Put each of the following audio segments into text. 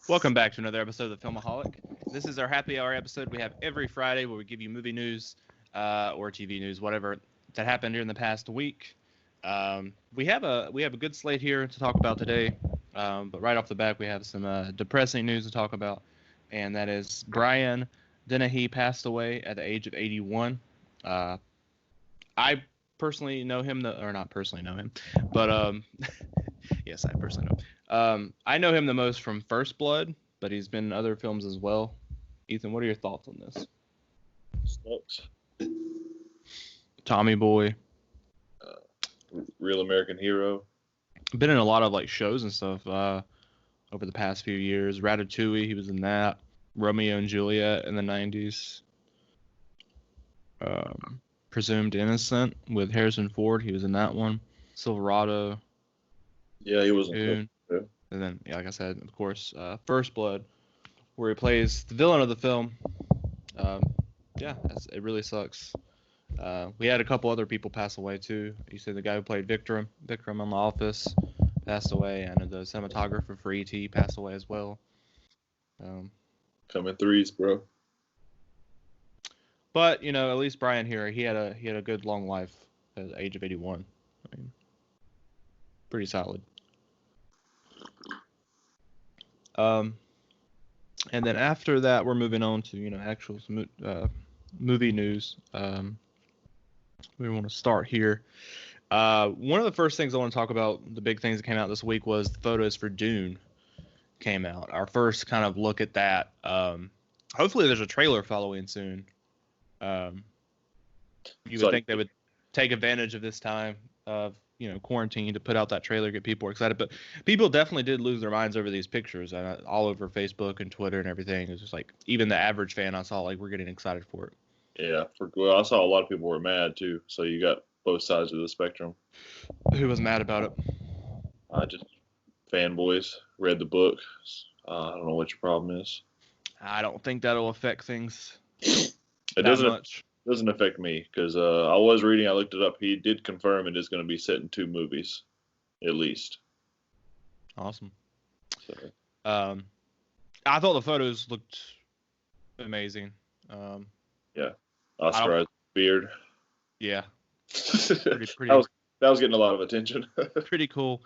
Welcome back to another episode of the Filmaholic. This is our happy hour episode we have every Friday where we give you movie news or TV news, whatever that happened during the past week. We have a good slate here to talk about today, but right off the bat we have some depressing news to talk about, and that is Brian Dennehy passed away at the age of 81. I personally know him, or not personally know him, but yes, I personally know. I know him the most from First Blood, but he's been in other films as well. Ethan, what are your thoughts on this? Sucks. Tommy Boy. Real American Hero. Been in a lot of like shows and stuff over the past few years. Ratatouille, he was in that. Romeo and Juliet in the 90s. Presumed Innocent with Harrison Ford, he was in that one. Silverado. Yeah, he was in Dune. And then, yeah, like I said, of course, First Blood, where he plays the villain of the film. It really sucks. We had a couple other people pass away too. You said the guy who played Vikram on The Office, passed away, and the cinematographer for E.T. passed away as well. Coming threes, bro. But at least Brian here, he had a good long life at the age of 81. I mean, pretty solid. And then after that, we're moving on to actual movie news. We want to start here. One of the first things I want to talk about, the big things that came out this week, was the photos for Dune came out. Our first kind of look at that. Hopefully, there's a trailer following soon. You would think they would take advantage of this time of quarantine to put out that trailer, get people excited. But people definitely did lose their minds over these pictures, all over Facebook and Twitter and everything. It's just like even the average fan I saw, like, we're getting excited for it. Yeah, I saw a lot of people were mad too. So you got both sides of the spectrum. Who was mad about it? Just fanboys read the book. I don't know what your problem is. I don't think that'll affect things. It doesn't affect me because I was reading. I looked it up. He did confirm it is going to be set in 2 movies, at least. Awesome. So. I thought the photos looked amazing. Yeah, Oscar Isaac's beard. Yeah, pretty. that was getting a lot of attention. Pretty cool.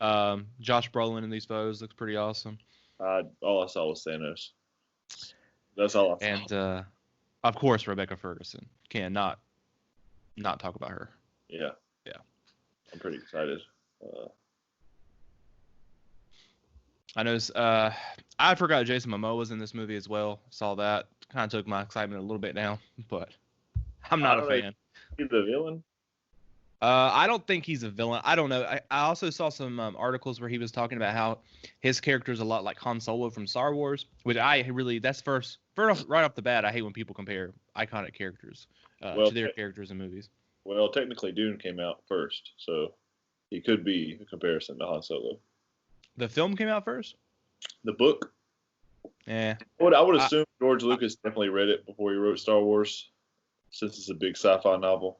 Josh Brolin in these photos looks pretty awesome. All I saw was Thanos. That's all I saw. And of course, Rebecca Ferguson. Can't not talk about her. Yeah. I'm pretty excited. I know. I forgot Jason Momoa was in this movie as well. Saw that. Kind of took my excitement a little bit down, but I'm not a fan. He's the villain? I don't think he's a villain. I don't know. I also saw some articles where he was talking about how his character is a lot like Han Solo from Star Wars, which that's first right off the bat. I hate when people compare iconic characters to their characters in movies. Well, technically Dune came out first, so he could be a comparison to Han Solo. The film came out first? The book? Yeah. I would assume George Lucas definitely read it before he wrote Star Wars, since it's a big sci-fi novel.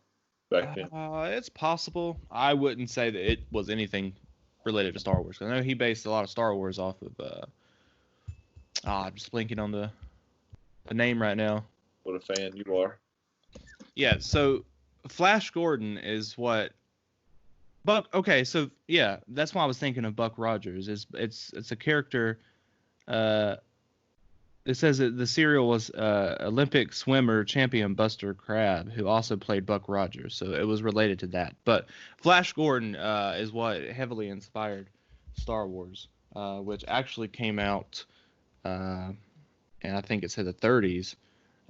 Back then. It's possible. I wouldn't say that it was anything related to Star Wars. I know he based a lot of Star Wars off of. I'm just blinking on the name right now. What a fan you are. Yeah. So Flash Gordon is what. Buck. Okay. So yeah, that's why I was thinking of Buck Rogers. It's a character. It says that the serial was Olympic swimmer champion Buster Crabbe, who also played Buck Rogers, so it was related to that. But Flash Gordon is what heavily inspired Star Wars, which actually came out, and I think it said the 30s.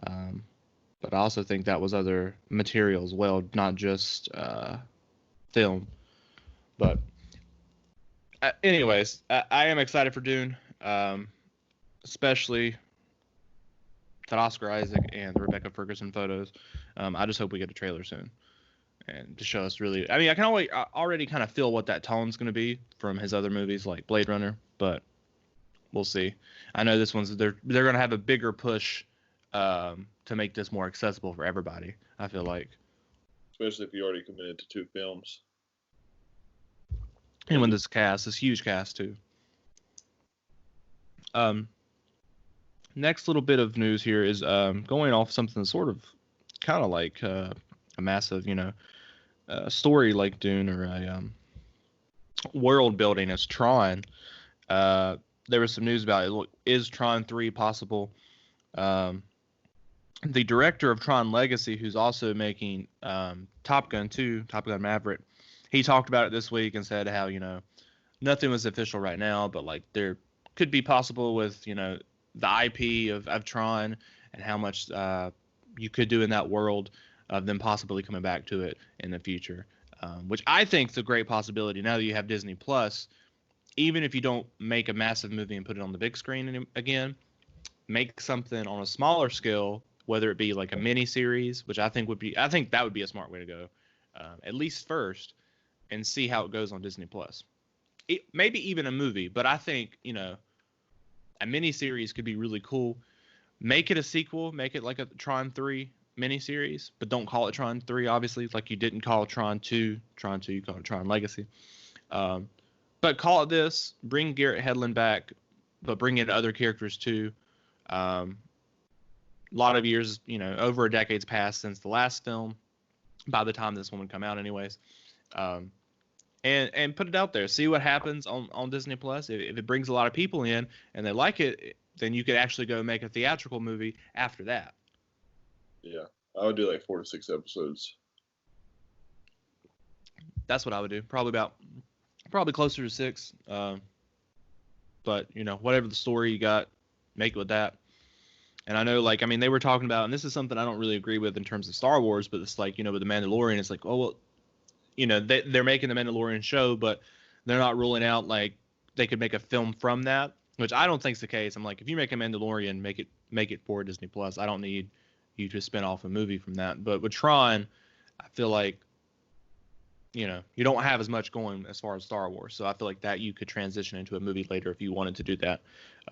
But I also think that was other material as well, not just film. But anyways, I am excited for Dune. Especially that Oscar Isaac and the Rebecca Ferguson photos. I just hope we get a trailer soon and to show us really. I mean, I can already kind of feel what that tone's going to be from his other movies like Blade Runner, but we'll see. I know this one's they're going to have a bigger push to make this more accessible for everybody. I feel like, especially if you already committed to 2 films. And when this huge cast too. Next little bit of news here is going off something sort of kind of like a massive, story like Dune or a world building as Tron. There was some news about it. Look, is Tron 3 possible? The director of Tron Legacy, who's also making Top Gun 2, Top Gun Maverick, he talked about it this week and said how, nothing was official right now, but like there could be possible with, the IP of Tron and how much you could do in that world of them possibly coming back to it in the future, which I think is a great possibility now that you have Disney Plus. Even if you don't make a massive movie and put it on the big screen again, make something on a smaller scale, whether it be like a mini series, which I think that would be a smart way to go, at least first, and see how it goes on Disney Plus. Maybe even a movie, but I think, a mini series could be really cool. Make it a sequel, make it like a Tron 3 mini series, but don't call it Tron 3, obviously, like you didn't call Tron 2, you call it Tron Legacy. But call it this, bring Garrett Hedlund back, but bring in other characters too. A lot of years, over a decade's passed since the last film, by the time this one would come out anyways. And put it out there. See what happens on Disney Plus. If it brings a lot of people in and they like it, then you could actually go make a theatrical movie after that. Yeah, I would do like 4 to 6 episodes. That's what I would do. Probably closer to 6. But whatever the story you got, make it with that. And I know, they were talking about, and this is something I don't really agree with in terms of Star Wars, but it's like, with The Mandalorian, it's like, oh, well, they're making the Mandalorian show, but they're not ruling out like they could make a film from that, which I don't think is the case. I'm like, if you make a Mandalorian, make it for Disney Plus. I don't need you to spin off a movie from that. But with Tron, I feel like, you don't have as much going as far as Star Wars. So I feel like that you could transition into a movie later if you wanted to do that.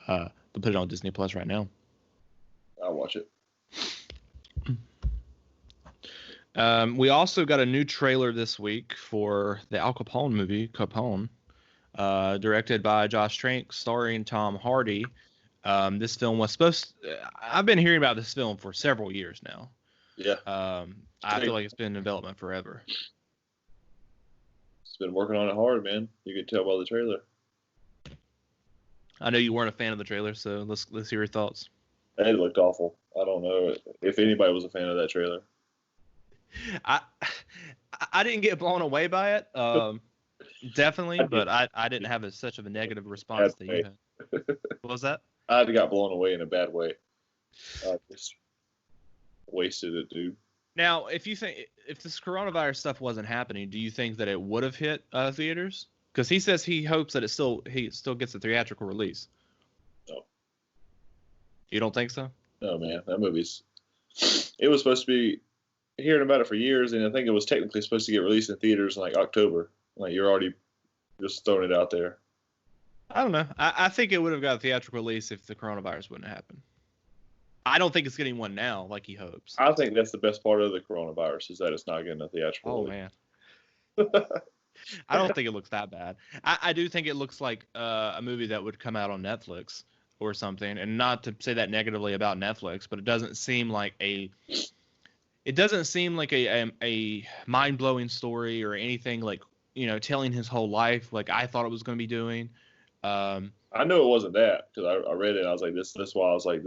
But put it on Disney Plus right now. I'll watch it. We also got a new trailer this week for the Al Capone movie, Capone, directed by Josh Trank, starring Tom Hardy. This film was I've been hearing about this film for several years now. Yeah. I feel like it's been in development forever. It's been working on it hard, man. You can tell by the trailer. I know you weren't a fan of the trailer, so let's hear your thoughts. It looked awful. I don't know if anybody was a fan of that trailer. I didn't get blown away by it, definitely, but I didn't have such of a negative response that you had. What was that? I got blown away in a bad way. I just wasted it, dude. Now, if this coronavirus stuff wasn't happening, do you think that it would have hit theaters? Because he says he hopes that he still gets a theatrical release. No. You don't think so? No, man. That it was supposed to be, hearing about it for years, and I think it was technically supposed to get released in theaters in like October. Like, you're already just throwing it out there. I don't know. I think it would have got a theatrical release if the coronavirus wouldn't happen. I don't think it's getting one now like he hopes. I think that's the best part of the coronavirus is that it's not getting a theatrical release. Man. I don't think it looks that bad. I do think it looks like a movie that would come out on Netflix or something, and not to say that negatively about Netflix, but it doesn't seem like a mind-blowing story or anything like, telling his whole life like I thought it was going to be doing. I knew it wasn't that because I read it and I was like, this is why I was like,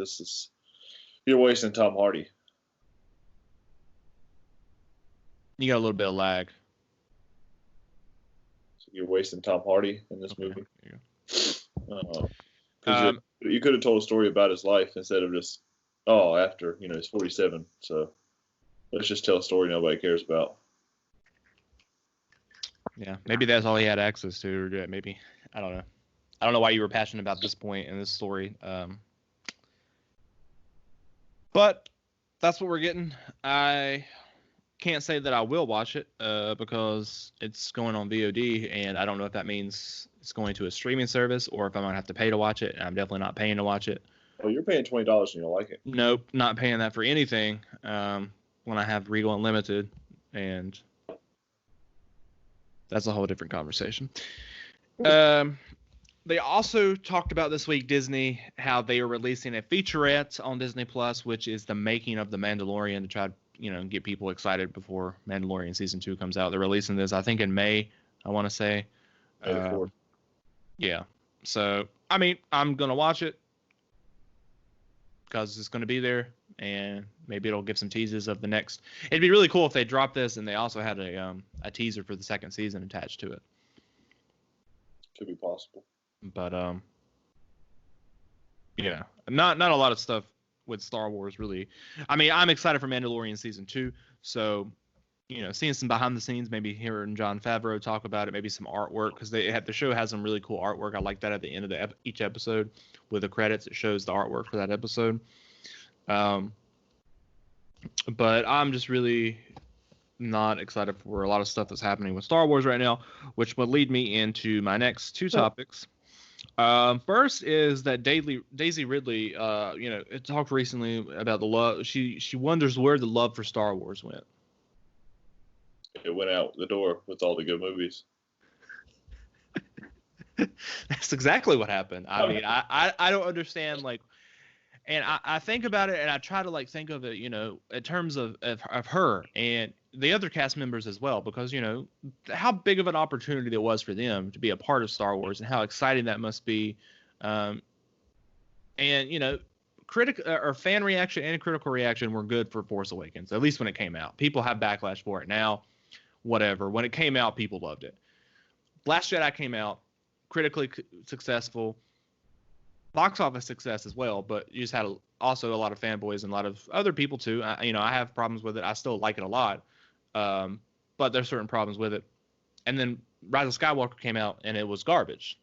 you're wasting Tom Hardy. You got a little bit of lag. So you're wasting Tom Hardy in this movie. You could have told a story about his life instead of just, after, he's 47. So let's just tell a story nobody cares about. Yeah, maybe that's all he had access to, or maybe, I don't know. I don't know why you were passionate about this point in this story. But that's what we're getting. I can't say that I will watch it because it's going on VOD, and I don't know if that means it's going to a streaming service or if I'm going to have to pay to watch it, and I'm definitely not paying to watch it. Oh, you're paying $20 and you'll like it? Nope, not paying that for anything when I have Regal Unlimited, and that's a whole different conversation. The They also talked about this week, Disney, how they are releasing a featurette on Disney Plus, which is the making of The Mandalorian to try to, get people excited before Mandalorian season 2 comes out. They're releasing this, I think, in May, I want to say. May the 4th. Yeah. So, I mean, I'm going to watch it because it's going to be there, and maybe it'll give some teases of the next. It'd be really cool if they dropped this and they also had a teaser for the second season attached to it. Could be possible. But yeah, not a lot of stuff with Star Wars really. I mean, I'm excited for Mandalorian season 2, so seeing some behind the scenes, maybe hearing Jon Favreau talk about it, maybe some artwork, because the show has some really cool artwork. I like that at the end of each episode with the credits, it shows the artwork for that episode. But I'm just really not excited for a lot of stuff that's happening with Star Wars right now, which would lead me into my next two topics. First is that Daisy Ridley, it talked recently about the love. She wonders where the love for Star Wars went. It went out the door with all the good movies. That's exactly what happened. I mean, I don't understand, and I think about it, and I try to think of it, in terms of her and the other cast members as well, because how big of an opportunity it was for them to be a part of Star Wars and how exciting that must be, and fan reaction and critical reaction were good for Force Awakens, at least when it came out. People have backlash for it now, whatever. When it came out, people loved it. Last Jedi came out, critically successful, box office success as well, but you just had also a lot of fanboys and a lot of other people too. I have problems with it. I still like it a lot, but there's certain problems with it. And then Rise of Skywalker came out and it was garbage.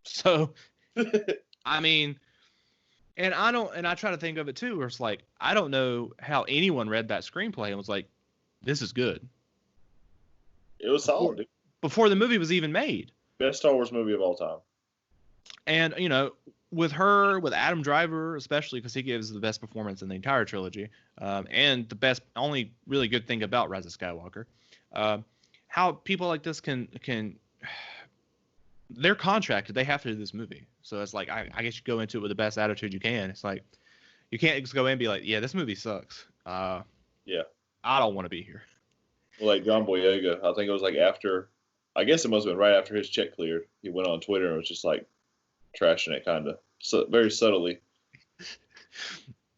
So, I mean, and I try to think of it too, where it's I don't know how anyone read that screenplay and was like, this is good. It was solid, dude. Before the movie was even made. Best Star Wars movie of all time. And, with Adam Driver, especially because he gives the best performance in the entire trilogy, and the only really good thing about Rise of Skywalker, how people like this can they're contracted. They have to do this movie. So it's I guess you go into it with the best attitude you can. It's you can't just go in and be like, yeah, this movie sucks. Yeah. I don't want to be here. Well, John Boyega, I think it was after, I guess it must have been right after his check cleared. He went on Twitter and was just trashing it kind of, very subtly.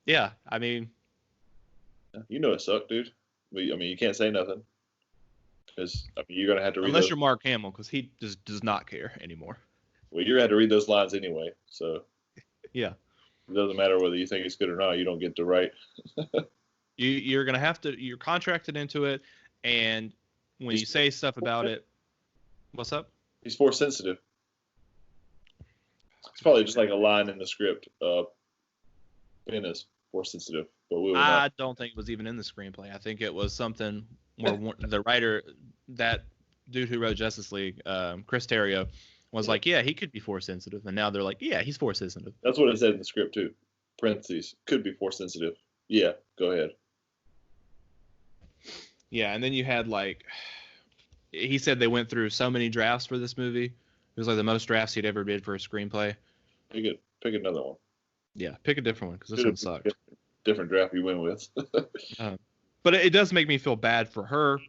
Yeah, I mean. It sucked, dude. You can't say nothing. Because, you're going to have to read unless you're Mark Hamill, because he just does not care anymore. Well, you're going to have to read those lines anyway, so. Yeah. It doesn't matter whether you think it's good or not. You don't get to write. You're going to have to, you're contracted into it, and when you say stuff about it, what's up? He's force sensitive. It's probably just a line in the script. Ben is force sensitive, but we will not. I don't think it was even in the screenplay. I think it was something where the writer, that dude who wrote Justice League, Chris Terrio, was yeah, he could be force sensitive, and now they're yeah, he's force sensitive. That's what it said in the script too. Parentheses, could be force sensitive. Yeah, go ahead. Yeah, and then you had he said they went through so many drafts for this movie. It was the most drafts he'd ever did for a screenplay. Pick another one. Yeah, pick a different one because this one sucked. Different draft you went with. But it does make me feel bad for her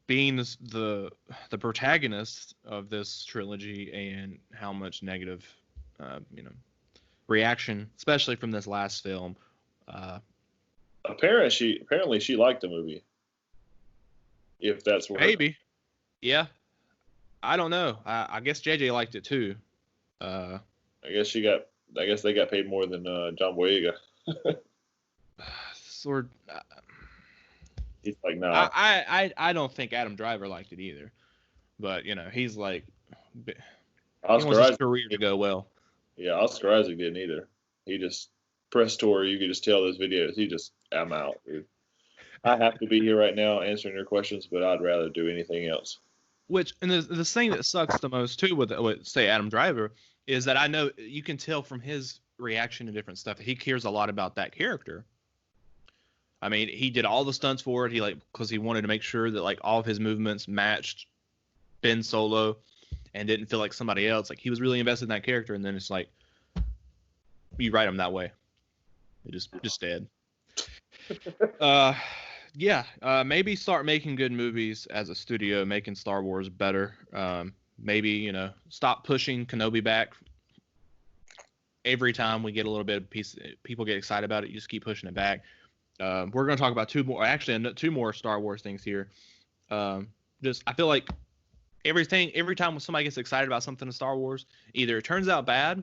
being the protagonist of this trilogy and how much negative, reaction, especially from this last film. Apparently she liked the movie. If that's what. Maybe. Yeah. I don't know. I guess JJ liked it too. I guess they got paid more than John Boyega. He's nah. I don't think Adam Driver liked it either. But he's he wants his career to go well. Yeah, Oscar Isaac didn't either. He just press tour. You could just tell those videos. I'm out, dude. I have to be here right now answering your questions, but I'd rather do anything else. And the thing that sucks the most too with say Adam Driver is that I know you can tell from his reaction to different stuff he cares a lot about that character. I mean, he did all the stunts for it. He because he wanted to make sure that all of his movements matched Ben Solo, and didn't feel like somebody else. Like he was really invested in that character, and then it's like you write him that way. It just dead. Maybe start making good movies as a studio, making Star Wars better. Maybe, stop pushing Kenobi back. Every time we get a little bit of people get excited about it, you just keep pushing it back. We're going to talk about two more Star Wars things here. I feel like every time when somebody gets excited about something in Star Wars, either it turns out bad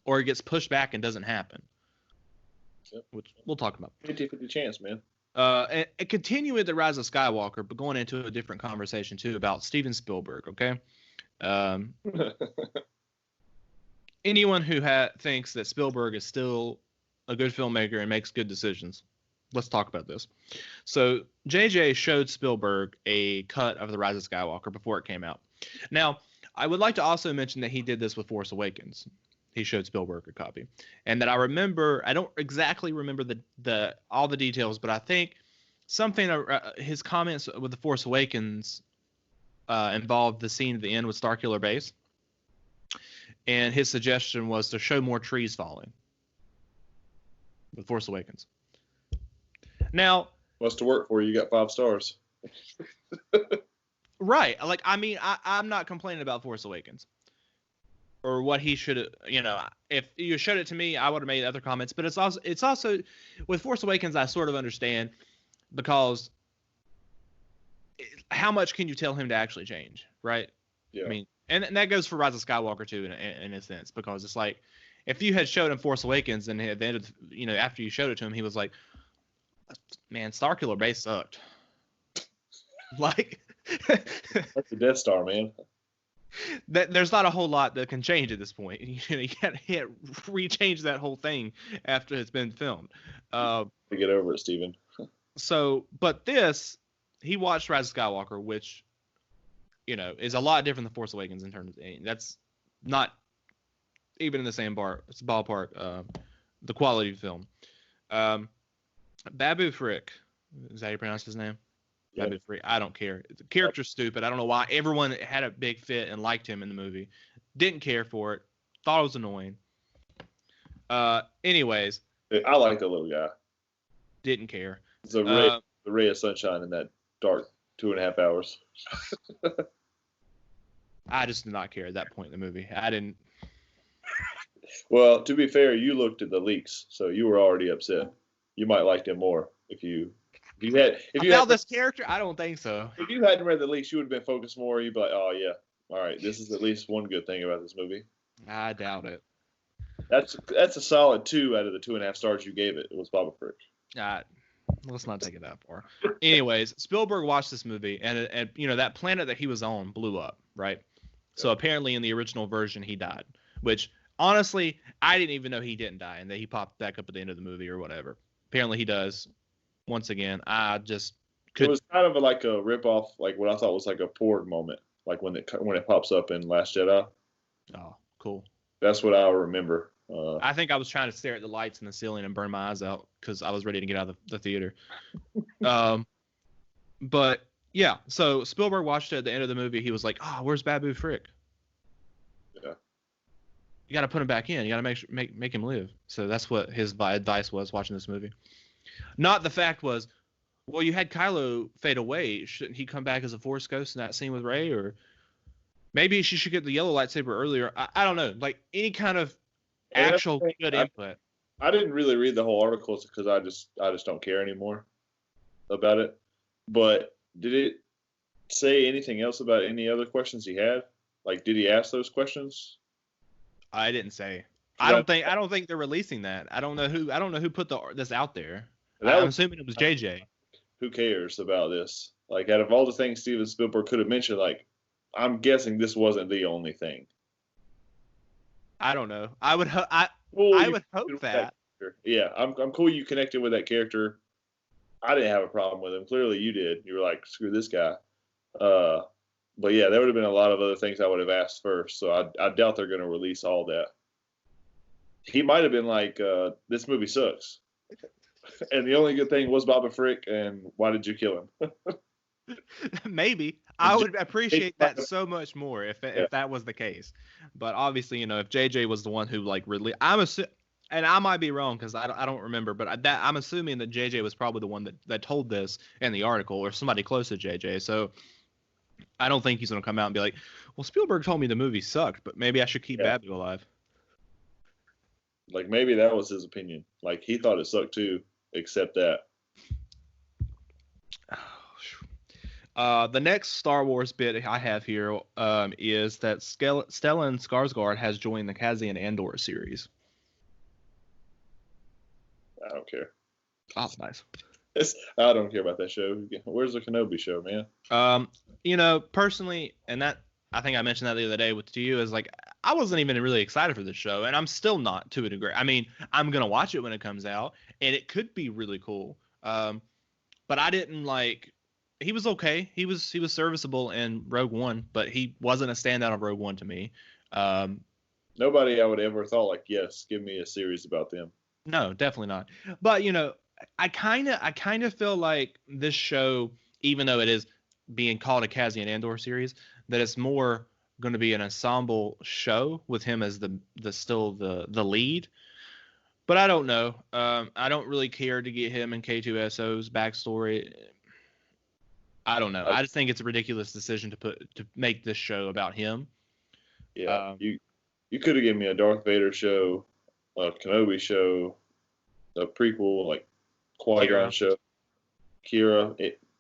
or it gets pushed back and doesn't happen. Yep. Which we'll talk about. 50-50 chance, man. And continue with the Rise of Skywalker, but going into a different conversation too about Steven Spielberg. Okay. Anyone who thinks that Spielberg is still a good filmmaker and makes good decisions, let's talk about this. So JJ showed Spielberg a cut of the Rise of Skywalker before it came out. Now, I would like to also mention that he did this with Force Awakens. He showed Spielberg a copy, and that I don't exactly remember all the details, but I think something his comments with the Force Awakens involved the scene at the end with Starkiller Base, and his suggestion was to show more trees falling with Force Awakens. Now, must have worked for you. You got 5 stars. Right. Like, I mean, I'm not complaining about Force Awakens. Or what he should have, if you showed it to me, I would have made other comments. But it's also with Force Awakens, I sort of understand, because how much can you tell him to actually change, right? Yeah. I mean, and that goes for Rise of Skywalker too, in a sense, because it's like if you had showed him Force Awakens and at the end of, after you showed it to him, he was like, "Man, Starkiller Base sucked." Like that's the Death Star, man. There's not a whole lot that can change at this point. You can't rechange that whole thing after it's been filmed. To get over it, Steven. But he watched Rise of Skywalker, which, is a lot different than Force Awakens in terms of, that's not even in the same ballpark, the quality of film. Babu Frick, is that how you pronounce his name? Yeah. I don't care. The character's stupid. I don't know why everyone had a big fit and liked him in the movie. Didn't care for it. Thought it was annoying. Anyways. I like the little guy. Didn't care. It's the ray of sunshine in that dark 2.5 hours. I just did not care at that point in the movie. I didn't. Well, to be fair, you looked at the leaks, so you were already upset. You might like him more if you had this character. I don't think so. If you hadn't read the leaks, you would have been focused more. You'd be like, "Oh yeah, all right, this is at least one good thing about this movie." I doubt it. That's a solid 2 out of the 2.5 stars you gave it. It was Baba Frick. Let's not take it that far. Anyways, Spielberg watched this movie, and that planet that he was on blew up, right? So apparently in the original version he died, which honestly I didn't even know he didn't die, and that he popped back up at the end of the movie or whatever. Apparently he does. Once again, I just It was kind of like a rip-off, like what I thought was like a Porg moment, like when it pops up in Last Jedi. Oh, cool. That's what I remember. I think I was trying to stare at the lights in the ceiling and burn my eyes out because I was ready to get out of the theater. But yeah, so Spielberg watched it at the end of the movie. He was like, "Oh, where's Babu Frick? Yeah, you got to put him back in. You got to make him live." So that's what his advice was watching this movie. Not the fact was, well, you had Kylo fade away. Shouldn't he come back as a Force ghost in that scene with Rey? Or maybe she should get the yellow lightsaber earlier. I don't know. Like any kind of actual good input. I didn't really read the whole article because I just don't care anymore about it. But did it say anything else about any other questions he had? Like, did he ask those questions? I didn't say. I don't think they're releasing that. I don't know who put this out there. I'm assuming it was JJ. Who cares about this? Like, out of all the things Steven Spielberg could have mentioned, like, I'm guessing this wasn't the only thing. I don't know. I would hope that. Yeah, I'm cool you connected with that character. I didn't have a problem with him. Clearly you did. You were like, screw this guy. But yeah, there would have been a lot of other things I would have asked first. So I doubt they're going to release all that. He might have been like, this movie sucks. And the only good thing was Baba Frick, and why did you kill him? Maybe. I would appreciate that so much more if Yeah. that was the case. But obviously, if JJ was the one who like really, and I might be wrong because I don't remember, but I'm assuming that JJ was probably the one that told this in the article or somebody close to JJ. So I don't think he's gonna come out and be like, well, Spielberg told me the movie sucked, but maybe I should keep Babby alive. Like maybe that was his opinion. Like he thought it sucked too, except that. The next Star Wars bit I have here is that Stellan Skarsgård has joined the Cassian Andor series. I don't care. Oh, nice. I don't care about that show. Where's the Kenobi show, man? Personally, and that I think I mentioned that the other day to you, is like I wasn't even really excited for this show, and I'm still not to a degree. I mean, I'm gonna watch it when it comes out, and it could be really cool. But I didn't like. He was okay. He was serviceable in Rogue One, but he wasn't a standout of Rogue One to me. Nobody I would ever thought like, yes, give me a series about them. No, definitely not. But I kind of feel like this show, even though it is being called a Cassian Andor series, that it's more going to be an ensemble show with him as the lead. But I don't know. I don't really care to get him and K2SO's backstory. I don't know. I just think it's a ridiculous decision to make this show about him. Yeah, you could have given me a Darth Vader show, a Kenobi show, a prequel like Qui-Gon show, Kira,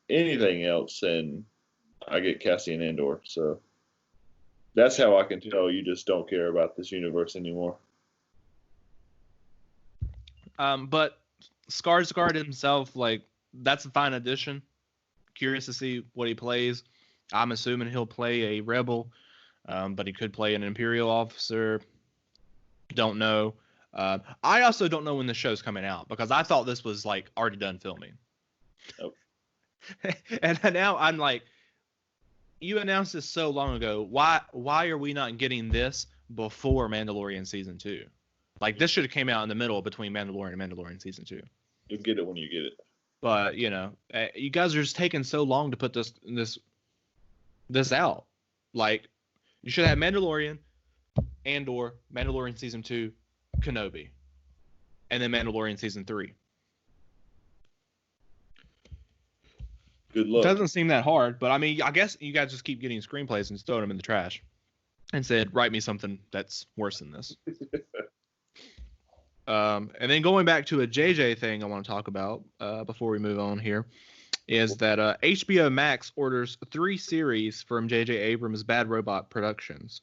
anything else, and I get Cassian Andor. So that's how I can tell you just don't care about this universe anymore. But Skarsgård himself, like, that's a fine addition. Curious to see what he plays. I'm assuming he'll play a rebel, but he could play an Imperial officer. Don't know. I also don't know when the show's coming out because I thought this was like already done filming. Oh. And now I'm like, you announced this so long ago. Why are we not getting this before Mandalorian season 2? Like this should have came out in the middle between Mandalorian and Mandalorian season 2. You'll get it when you get it. But you guys are just taking so long to put this out. Like you should have Mandalorian, Andor, Mandalorian season 2, Kenobi, and then Mandalorian season 3. Good luck. Doesn't seem that hard, but I mean, I guess you guys just keep getting screenplays and throwing them in the trash, and said, write me something that's worse than this. And then going back to a JJ thing I want to talk about before we move on here is that HBO Max orders 3 series from J.J. Abrams' Bad Robot Productions.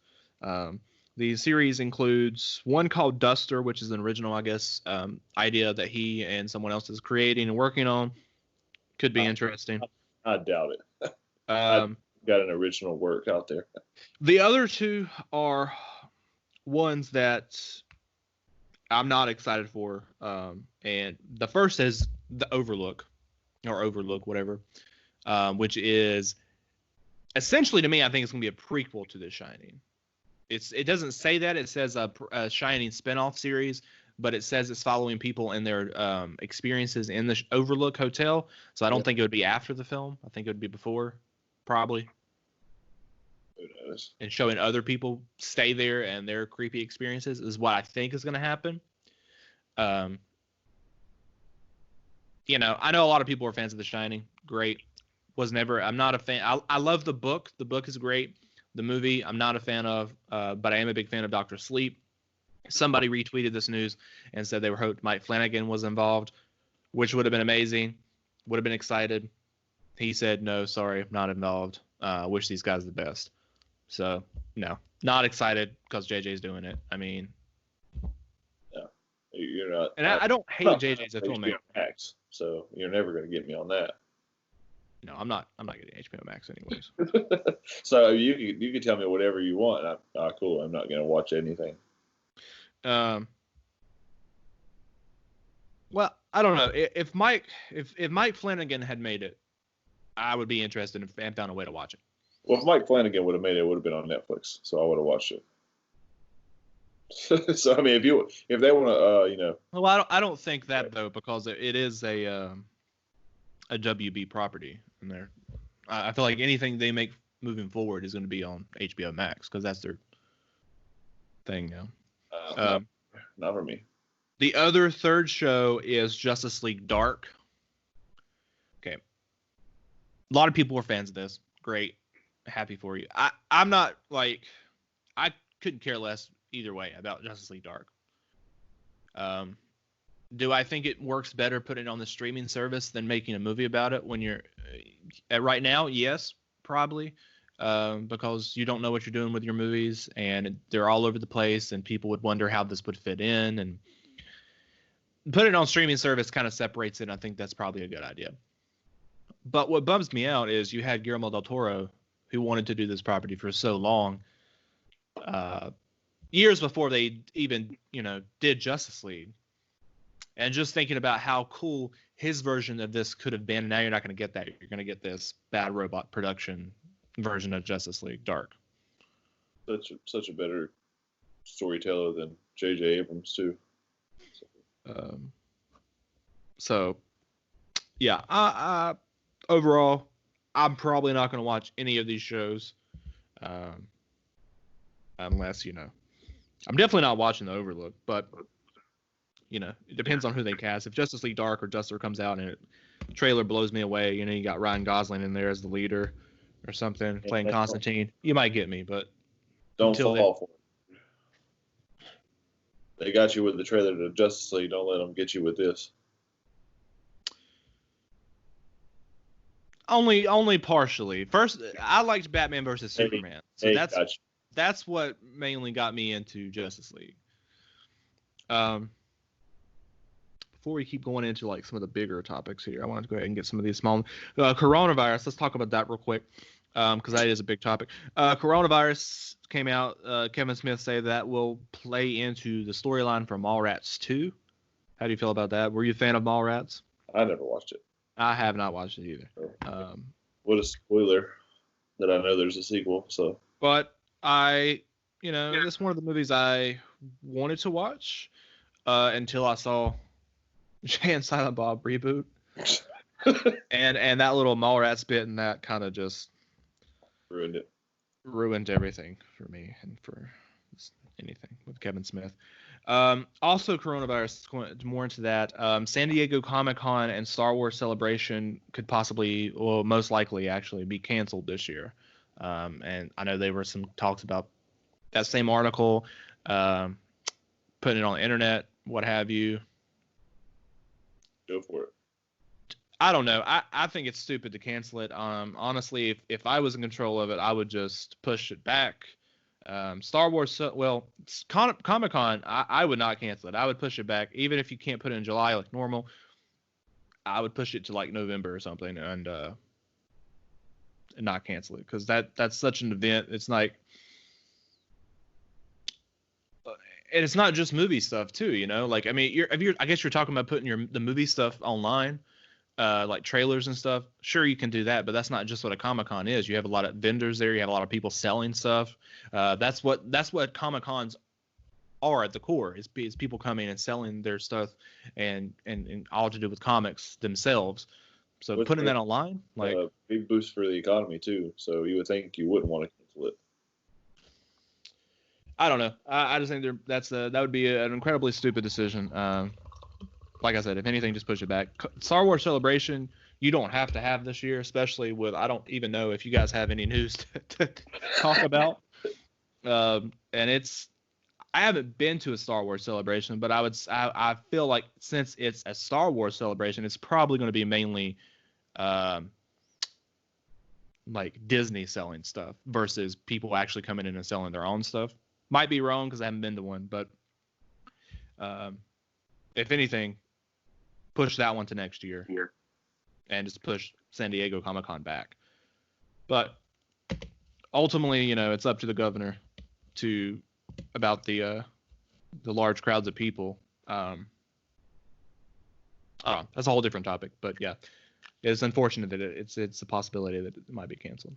The series includes one called Duster, which is an original, I guess, idea that he and someone else is creating and working on. Could be interesting. I doubt it. I've got an original work out there. The other 2 are ones that I'm not excited for. And the first is The Overlook, or Overlook, whatever, which is essentially, to me, I think it's going to be a prequel to The Shining. It doesn't say that. It says a Shining spinoff series, but it says it's following people in their experiences in the Overlook Hotel. So I don't think it would be after the film. I think it would be before, probably. Who knows? And showing other people stay there and their creepy experiences is what I think is going to happen. I know a lot of people are fans of The Shining. Great. I'm not a fan. I love the book. The book is great. The movie, I'm not a fan of, but I am a big fan of Dr. Sleep. Somebody retweeted this news and said they were hoped Mike Flanagan was involved, which would have been amazing. Would have been excited. He said, no, sorry, I'm not involved. Wish these guys the best. So, no, not excited because JJ's doing it. I mean, yeah, you're not. And I don't hate JJ as a filmmaker. Max, so you're never going to get me on that. No, I'm not getting HBO Max anyways. So you can tell me whatever you want. Cool. I'm not going to watch anything. Well, I don't know. If Mike Flanagan had made it, I would be interested and found a way to watch it. Well, if Mike Flanagan would have made it, it would have been on Netflix, so I would have watched it. So I mean, if they want to, Well, I don't think that though, because it is a WB property in there. I feel like anything they make moving forward is going to be on HBO Max because that's their thing now. Not for me. The other third show is Justice League Dark. Okay. A lot of people were fans of this. Great. Happy for you. I'm not like, I couldn't care less either way about Justice League Dark. Do I think it works better putting it on the streaming service than making a movie about it when you're right now? Yes, probably. Because you don't know what you're doing with your movies and they're all over the place and people would wonder how this would fit in, and put it on streaming service kind of separates it. And I think that's probably a good idea. But what bums me out is you had Guillermo del Toro, who wanted to do this property for so long, years before they even, did Justice League. And just thinking about how cool his version of this could have been. And now you're not going to get that. You're going to get this Bad Robot production version of Justice League Dark. Such a better storyteller than J.J. Abrams too. So yeah, I overall, I'm probably not going to watch any of these shows, unless I'm definitely not watching The Overlook, but it depends on who they cast. If Justice League Dark or Justice comes out and the trailer blows me away, you got Ryan Gosling in there as the leader or something, playing Constantine, you might get me, but don't fall for it. They got you with the trailer to Justice League. Don't let them get you with this. Only partially. First, I liked Batman versus Superman, so that's what mainly got me into Justice League. Before we keep going into like some of the bigger topics here, I wanted to go ahead and get some of these small coronavirus. Let's talk about that real quick, because that is a big topic. Coronavirus came out. Kevin Smith said that will play into the storyline for Mallrats 2. How do you feel about that? Were you a fan of Mallrats? I never watched it. I have not watched it either. What a spoiler that I know there's a sequel. So, but it's one of the movies I wanted to watch until I saw Jay and Silent Bob reboot, and that little Mallrats bit, and that kind of just ruined everything for me and for anything with Kevin Smith. Also, coronavirus, going more into that. San Diego Comic-Con and Star Wars Celebration could possibly, well, most likely actually, be canceled this year. And I know there were some talks about that same article, putting it on the internet, what have you. Go for it. I don't know. I think it's stupid to cancel it. Honestly, if I was in control of it, I would just push it back. Star Wars, Comic-Con, I would not cancel it. I would push it back. Even if you can't put it in July like normal, I would push it to like November or something and not cancel it, because that's such an event. It's like, and it's not just movie stuff too, like, I mean, I guess you're talking about putting the movie stuff online, like trailers and stuff. Sure, you can do that, but that's not just what a Comic-Con is. You have a lot of vendors there. You have a lot of people selling stuff. That's what Comic-Cons are at the core, is people coming and selling their stuff and all to do with comics themselves. So putting that online, like, big boost for the economy too. So you would think you wouldn't want to cancel it. I don't know. I just think that would be an incredibly stupid decision. Like I said, if anything, just push it back. Star Wars Celebration, you don't have to have this year, especially with, I don't even know if you guys have any news to talk about. And I haven't been to a Star Wars Celebration, but I feel like since it's a Star Wars Celebration, it's probably going to be mainly like Disney selling stuff versus people actually coming in and selling their own stuff. Might be wrong because I haven't been to one, but if anything, push that one to next year and just push San Diego Comic-Con back. But ultimately, it's up to the governor about the large crowds of people. That's a whole different topic, but yeah, it's unfortunate that it's a possibility that it might be canceled.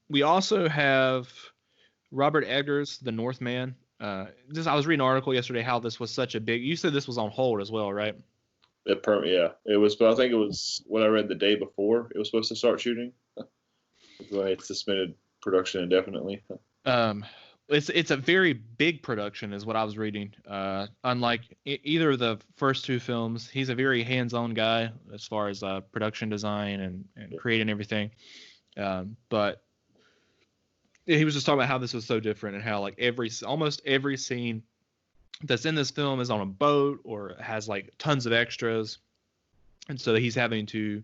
We also have Robert Eggers, The Northman. I was reading an article yesterday how this was such a big. You said this was on hold as well, right? Yeah, it was. But I think it was when I read the day before it was supposed to start shooting. Go ahead, suspended production indefinitely. Um, it's a very big production, is what I was reading. Unlike either of the first two films, he's a very hands-on guy as far as production design and creating everything. But he was just talking about how this was so different and how like almost every scene that's in this film is on a boat or has like tons of extras, and so he's having to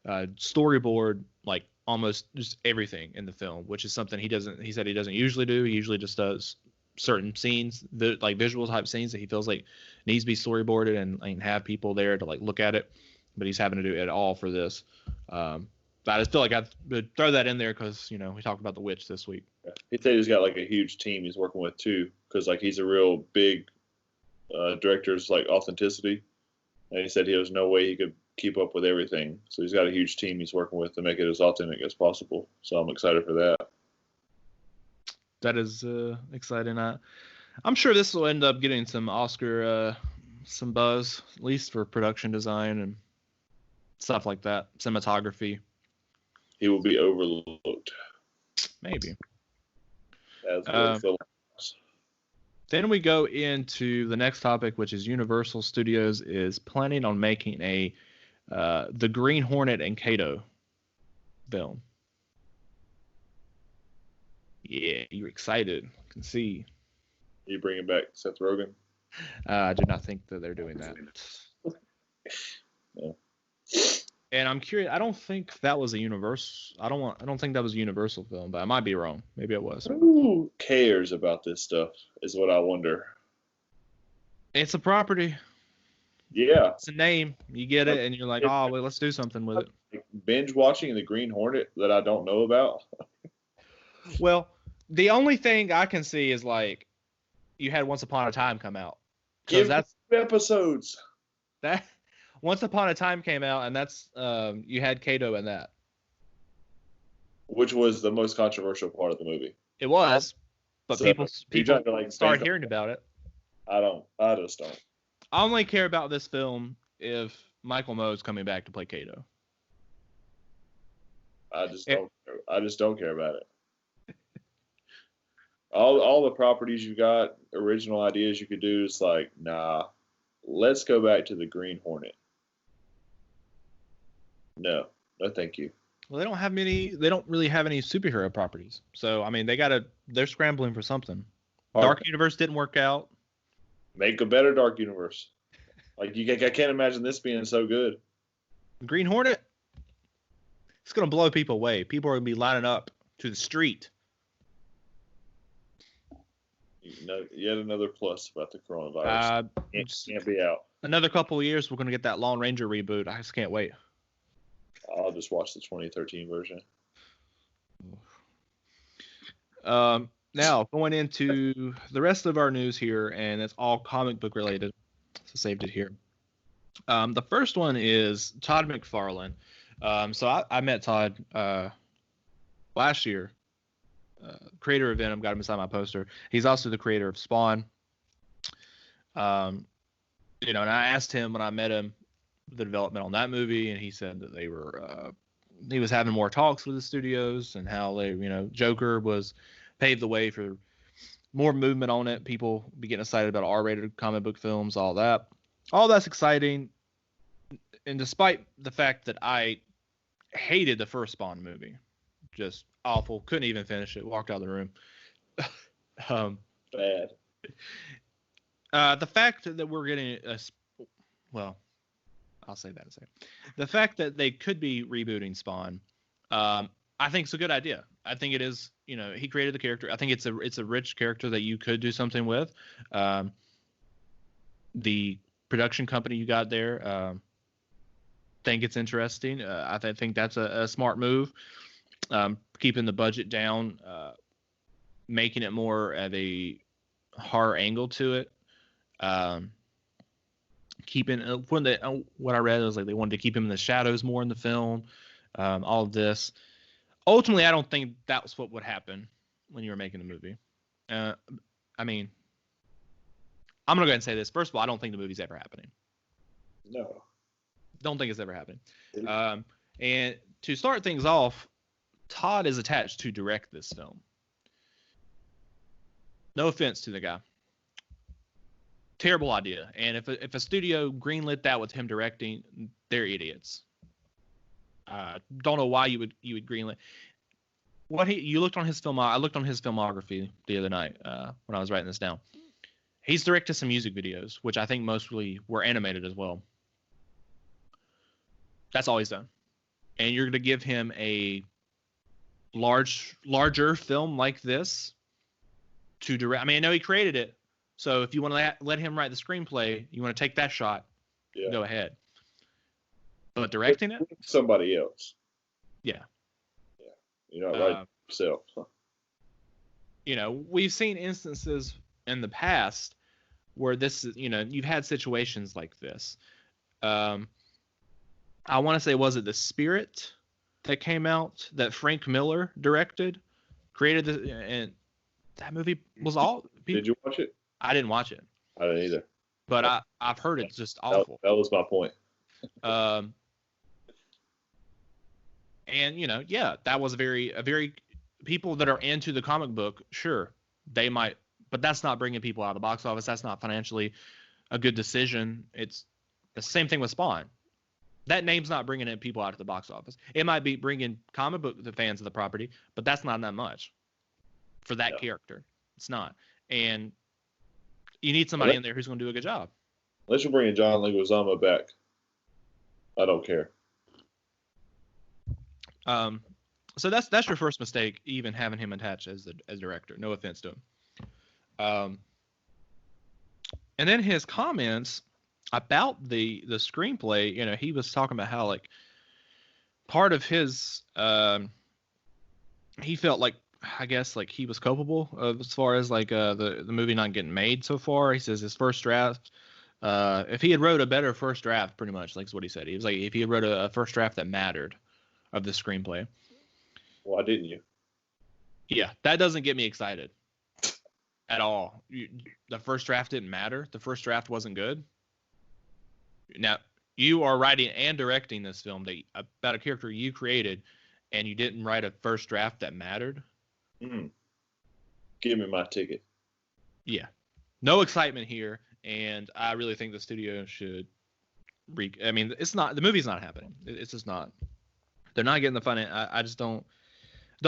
storyboard like almost just everything in the film, which is something he said he doesn't usually do. He usually just does certain scenes, like visual type scenes that he feels like needs to be storyboarded and have people there to like look at it, but he's having to do it all for this. But I just feel like I would throw that in there because, you know, we talked about The Witch this week. He said he's got like a huge team he's working with too, because like he's a real big director's like authenticity, and he said there's no way he could keep up with everything. So he's got a huge team he's working with to make it as authentic as possible. So I'm excited for that. That is exciting. I'm sure this will end up getting some Oscar, some buzz, at least for production design and stuff like that, cinematography. He will be overlooked. Maybe. As Then we go into the next topic, which is Universal Studios is planning on making a the Green Hornet and Kato film. Yeah, you're excited. I can see. You bringing back Seth Rogen? I do not think that they're doing that. No. And I'm curious. I don't think that was a Universal. I don't think that was a Universal film, but I might be wrong. Maybe it was. Who cares about this stuff? Is what I wonder. It's a property. Yeah, it's a name. You get it, and you're like, oh, well, let's do something with it. Like binge watching the Green Hornet that I don't know about. Well, the only thing I can see is like you had Once Upon a Time come out. Give that's episodes. That Once Upon a Time came out, and that's you had Kato in that, which was the most controversial part of the movie. It was, but so people like start hearing about it. I just don't. I only care about this film if Michael Moe's coming back to play Kato. I just don't care about it. All the properties you got, original ideas you could do, it's like, nah, let's go back to the Green Hornet. No, thank you. Well, they don't really have any superhero properties. So, I mean, they're scrambling for something. Dark Universe didn't work out. Make a better Dark Universe. Like, I can't imagine this being so good. Green Hornet? It's going to blow people away. People are going to be lining up to the street. Yet another plus about the coronavirus. Can't be out. Another couple of years, we're going to get that Lone Ranger reboot. I just can't wait. I'll just watch the 2013 version. Now, going into the rest of our news here, and it's all comic book related. So saved it here. The first one is Todd McFarlane. So I met Todd last year. Creator of Venom, got him inside my poster. He's also the creator of Spawn. And I asked him when I met him the development on that movie, and he said that he was having more talks with the studios and how Joker was paved the way for more movement on it. People be getting excited about R-rated comic book films, all that. All that's exciting. And despite the fact that I hated the first Spawn movie, just awful, couldn't even finish it, walked out of the room. Bad. The fact that we're getting I'll say that in a second. The fact that they could be rebooting Spawn, I think it's a good idea. I think it is. He created the character. I think it's a rich character that you could do something with. The production company you got there, think it's interesting. I think that's a smart move. Keeping the budget down, making it more of a horror angle to it. Keeping what I read was like they wanted to keep him in the shadows more in the film. All of this. Ultimately, I don't think that was what would happen when you were making the movie. I mean, I'm gonna go ahead and say this. First of all, I don't think the movie's ever happening. No. Don't think it's ever happening. And to start things off, Todd is attached to direct this film. No offense to the guy. Terrible idea. And if a studio greenlit that with him directing, they're idiots. Don't know why you would greenlit. You looked on his film. I looked on his filmography the other night when I was writing this down. He's directed some music videos, which I think mostly were animated as well. That's all he's done. And you're going to give him a larger film like this to direct. I mean, I know he created it. So if you want to let him write the screenplay, you want to take that shot, go ahead. But directing it? Somebody else. Yeah. You're not writing yourself. We've seen instances in the past where this is, you've had situations like this. I want to say, was it The Spirit that came out that Frank Miller created and that movie was all. Did you watch it? I didn't watch it. I didn't either. But I've heard it's just awful. That was my point. And that was a very people that are into the comic book, sure, they might, but that's not bringing people out of the box office. That's not financially a good decision. It's the same thing with Spawn. That name's not bringing in people out of the box office. It might be bringing comic book the fans of the property, but that's not that much for that character. It's not. And you need somebody in there who's going to do a good job. Unless you're bringing John Leguizamo back, I don't care. So that's your first mistake, even having him attached as director. No offense to him. And then his comments about the screenplay, he was talking about how like part of his he felt like, I guess, like he was culpable of as far as like the movie not getting made so far. He says his first draft, if he had wrote a better first draft, pretty much like is what he said. He was like, if he had wrote a first draft that mattered of the screenplay. Why didn't you? Yeah, that doesn't get me excited at all. The first draft didn't matter. The first draft wasn't good. Now, you are writing and directing this film about a character you created, and you didn't write a first draft that mattered. Give me my ticket. Yeah. No excitement here, and I really think the studio should I mean, the movie's not happening. It's just not. They're not getting the fun. I just don't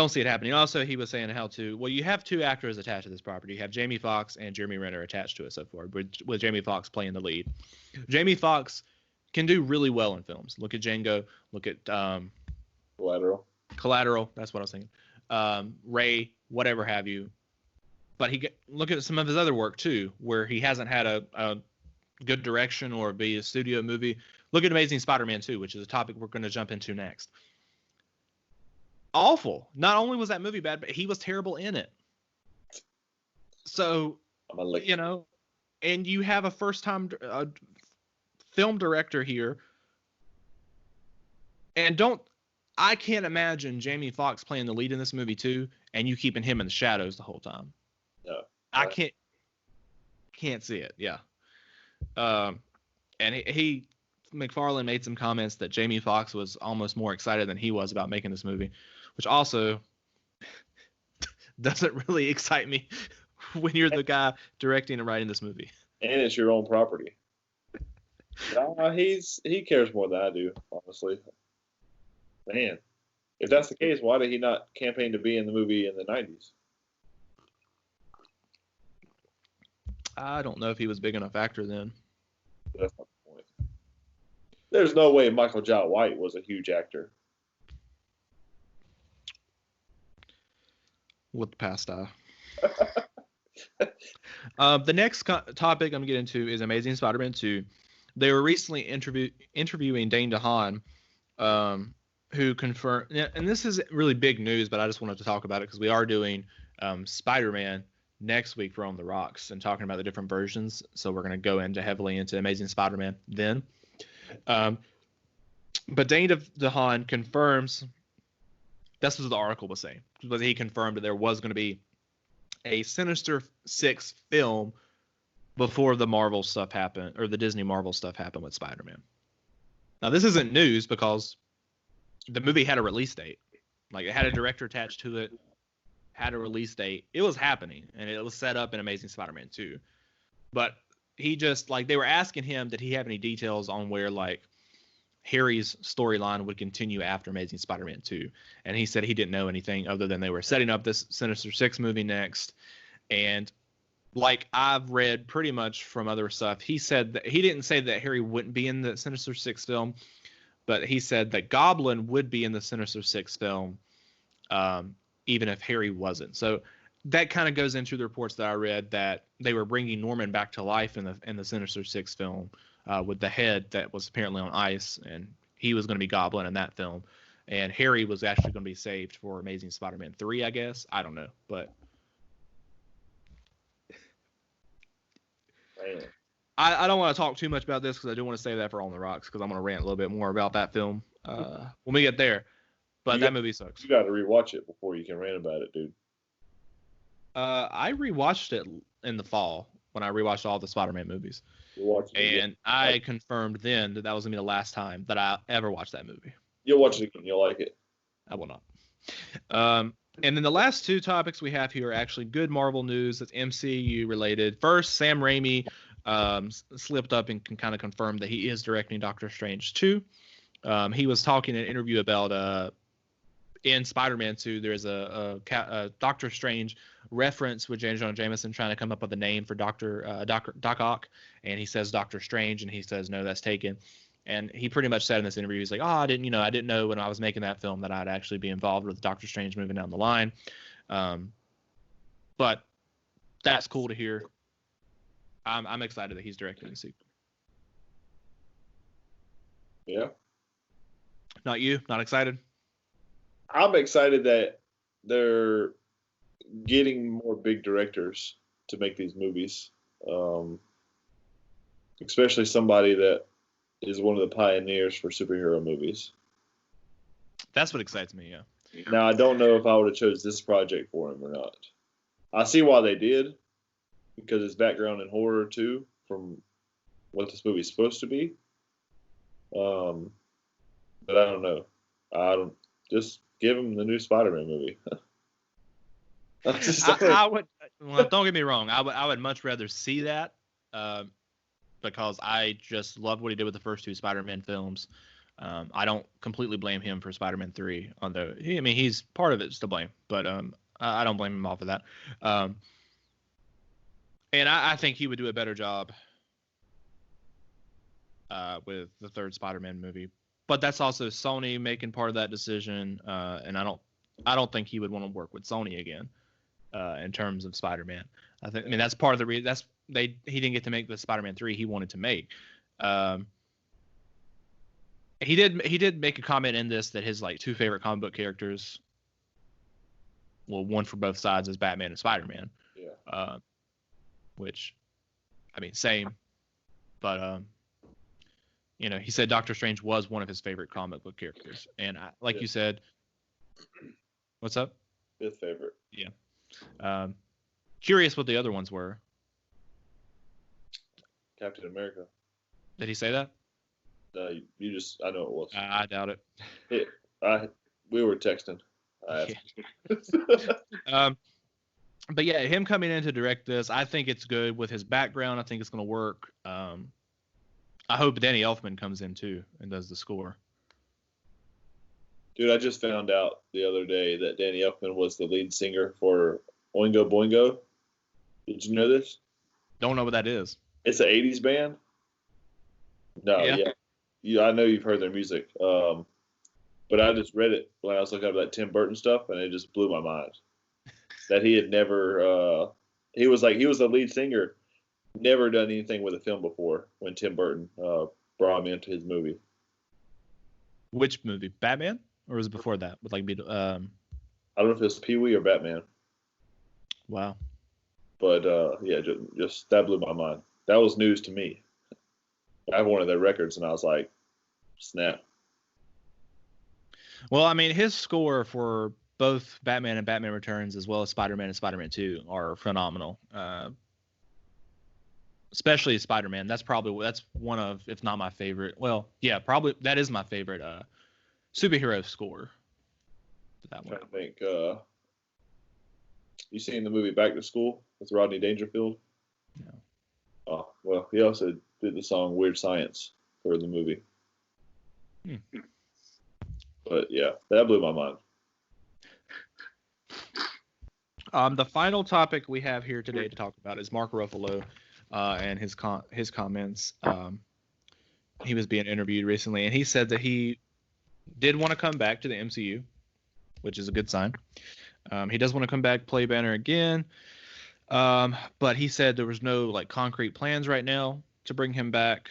see it happening. Also, he was saying you have two actors attached to this property. You have Jamie Foxx and Jeremy Renner attached to it so far, with Jamie Foxx playing the lead. Jamie Foxx can do really well in films. Look at Django. Look at Collateral. That's what I was thinking. Ray, whatever have you. But look at some of his other work too, where he hasn't had a good direction or be a studio movie. Look at Amazing Spider-Man 2, which is a topic we're going to jump into next. Awful. Not only was that movie bad, but he was terrible in it. So, and you have a first-time film director here, and I can't imagine Jamie Foxx playing the lead in this movie too, and you keeping him in the shadows the whole time. No, I can't see it. Yeah. And McFarlane made some comments that Jamie Foxx was almost more excited than he was about making this movie, which also doesn't really excite me when you're the guy directing and writing this movie. And it's your own property. He cares more than I do, honestly. Man, if that's the case, why did he not campaign to be in the movie in the 90s? I don't know if he was big enough actor then. That's not the point. There's no way Michael Jai White was a huge actor. With the past eye. The next topic I'm going to get into is Amazing Spider-Man 2. They were recently interviewing Dane DeHaan, who confirmed, and this is really big news, but I just wanted to talk about it because we are doing Spider-Man next week for On the Rocks and talking about the different versions. So we're going to go heavily into Amazing Spider-Man then. But Dane DeHaan confirms, that's what the article was saying, but he confirmed that there was going to be a Sinister Six film before the Marvel stuff happened, or the Disney Marvel stuff happened with Spider-Man. Now, this isn't news because the movie had a release date. Like, it had a director attached to it, had a release date. It was happening, and it was set up in Amazing Spider-Man 2. But he just, like, they were asking him, did he have any details on where, like, Harry's storyline would continue after Amazing Spider-Man 2. And he said he didn't know anything other than they were setting up this Sinister Six movie next. And like I've read pretty much from other stuff, he said that he didn't say that Harry wouldn't be in the Sinister Six film, but he said that Goblin would be in the Sinister Six film, even if Harry wasn't. So that kind of goes into the reports that I read that they were bringing Norman back to life in the Sinister Six film. With the head that was apparently on ice, and he was going to be Goblin in that film, and Harry was actually going to be saved for Amazing Spider-Man 3, I guess. I don't know, but I don't want to talk too much about this because I do want to save that for On the Rocks because I'm going to rant a little bit more about that film when we get there. But that movie sucks. You got to rewatch it before you can rant about it, dude. I rewatched it in the fall when I rewatched all the Spider-Man movies. And I confirmed then that was going to be the last time that I ever watched that movie. You'll watch it again. You'll like it. I will not. And then the last two topics we have here are actually good Marvel news that's MCU related. First, Sam Raimi slipped up and can kind of confirm that he is directing Doctor Strange 2. He was talking in an interview about in Spider-Man 2, there's a Doctor Strange reference with J. Jonah Jameson trying to come up with a name for Doc Ock, and he says Doctor Strange, and he says no, that's taken. And he pretty much said in this interview, he's like, I didn't know when I was making that film that I'd actually be involved with Doctor Strange moving down the line. But that's cool to hear. I'm excited that he's directing the sequel. Yeah. Not you? Not excited? I'm excited that they're getting more big directors to make these movies, especially somebody that is one of the pioneers for superhero movies. That's what excites me, yeah. Now, I don't know if I would have chose this project for him or not. I see why they did, because his background in horror, too, from what this movie's supposed to be. But I don't know. Just give him the new Spider-Man movie. I would. Well, don't get me wrong. I would much rather see that because I just love what he did with the first two Spider-Man films. I don't completely blame him for Spider-Man 3, although he's part of it's to blame, but I don't blame him off of that. And I think he would do a better job with the third Spider-Man movie. But that's also Sony making part of that decision, and I don't think he would want to work with Sony again in terms of Spider-Man. That's part of the reason. He didn't get to make the Spider-Man 3 he wanted to make. He did make a comment in this that his like two favorite comic book characters, well, one for both sides, is Batman and Spider-Man. Yeah. Which, same, but he said Doctor Strange was one of his favorite comic book characters, and you said, what's up? Fifth favorite. Yeah. Curious what the other ones were. Captain America. Did he say that? I know it was. I doubt it. We were texting. But yeah, him coming in to direct this, I think it's good with his background. I think it's going to work. I hope Danny Elfman comes in too and does the score. Dude, I just found out the other day that Danny Elfman was the lead singer for Oingo Boingo. Did you know this? Don't know what that is. It's an 80s band. No, yeah. I know you've heard their music. But I just read it when I was looking up that Tim Burton stuff, and it just blew my mind. That he had never he was the lead singer, never done anything with a film before when Tim Burton brought him into his movie. Which movie? Batman? Or was it before that? With I don't know if it was Pee-wee or Batman. Wow. But yeah, just that blew my mind. That was news to me. I have one of their records, and I was like, snap. Well, his score for both Batman and Batman Returns, as well as Spider-Man and Spider-Man 2, are phenomenal. Especially Spider-Man. That's one of, if not my favorite. Well, yeah, probably that is my favorite superhero score. that I'm one. trying to think. You seen the movie Back to School with Rodney Dangerfield? No. Oh, well, he also did the song Weird Science for the movie. But yeah, that blew my mind. The final topic we have here today to talk about is Mark Ruffalo and his comments. He was being interviewed recently, and he said that he did want to come back to the MCU, which is a good sign. He does want to come back, play Banner again, but he said there was no like concrete plans right now to bring him back.